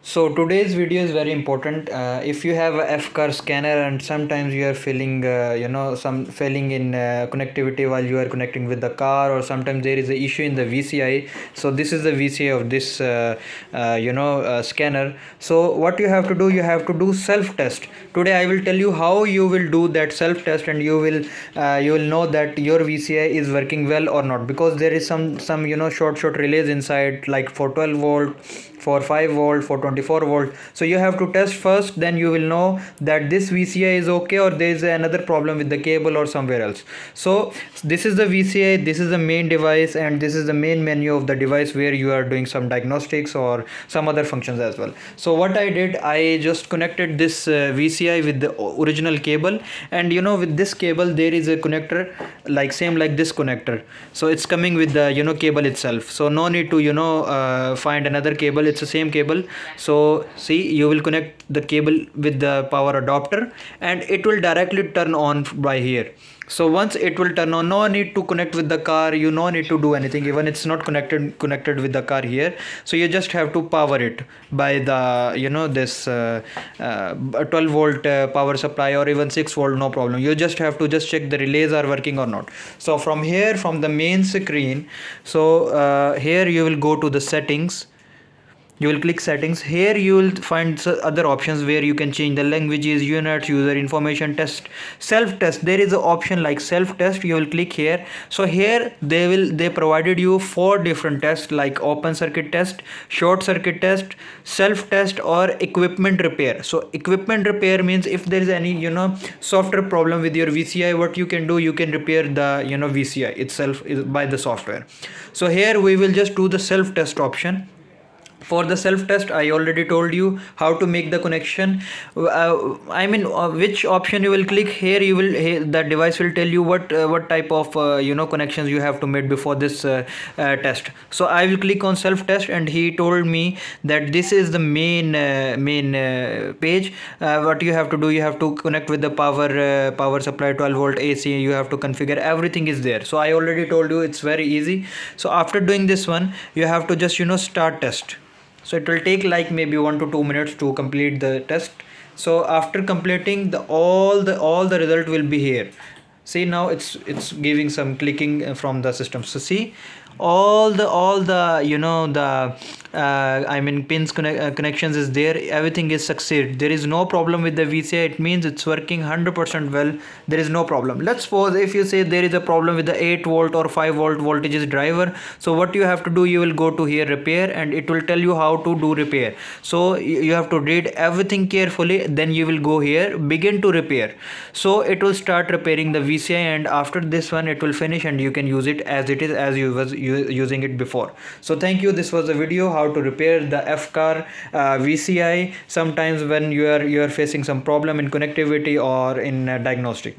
So today's video is very important. If you have a FCar scanner and sometimes you are feeling, some failing in connectivity while you are connecting with the car, or sometimes there is an issue in the VCI. So this is the VCI of this, scanner. So what you have to do, you have to do self-test. Today I will tell you how you will do that self-test, and you will know that your VCI is working well or not, because there is some short relays inside, like for 12 volt, for 5 volt, for 24 volt. So you have to test first, then you will know that this VCI is okay or there is another problem with the cable or somewhere else. So this is the VCI, this is the main device, and this is the main menu of the device where you are doing some diagnostics or some other functions as well. So what I did, I just connected this VCI with the original cable, and with this cable there is a connector like same like this connector. So it's coming with the cable itself, so no need to find another cable, it's the same cable. So see, you will connect the cable with the power adapter and it will directly turn on by here. So once it will turn on, no need to connect with the car, you no need to do anything, even it's not connected with the car here. So you just have to power it by the this 12 volt power supply, or even 6 volt, no problem. You just have to just check the relays are working or not. So from here, from the main screen, so here you will go to the settings. You will click settings. Here you will find other options where you can change the languages, units, user information, test, self test. There is an option like self test. You will click here. So here they provided you 4 different tests, like open circuit test, short circuit test, self test, or equipment repair. So equipment repair means if there is any software problem with your VCI, what you can do, you can repair the VCI itself by the software. So here we will just do the self test option. For the self test, I already told you how to make the connection. Which option you will click here, the device will tell you what type of connections you have to make before this test. So I will click on self test, and he told me that this is the main page. What you have to do, you have to connect with the power supply, 12 volt AC. You have to configure, everything is there. So I already told you, it's very easy. So after doing this one, you have to just start test. So it will take like maybe 1 to 2 minutes to complete the test. So after completing, all the result will be here. See, now it's giving some clicking from the system. So see, all the pins connections is there, everything is succeed. There is no problem with the VCI. It means it's working 100% well. There is no problem. Let's suppose if you say there is a problem with the 8 volt or 5 volt voltages driver. So what you have to do, you will go to here repair, and it will tell you how to do repair. So you have to read everything carefully, then you will go here begin to repair. So it will start repairing the VCI, and after this one it will finish, and you can use it as it is, as you was using it before. So thank you. This was a video how to repair the FCar VCI sometimes when you are facing some problem in connectivity or in diagnostic.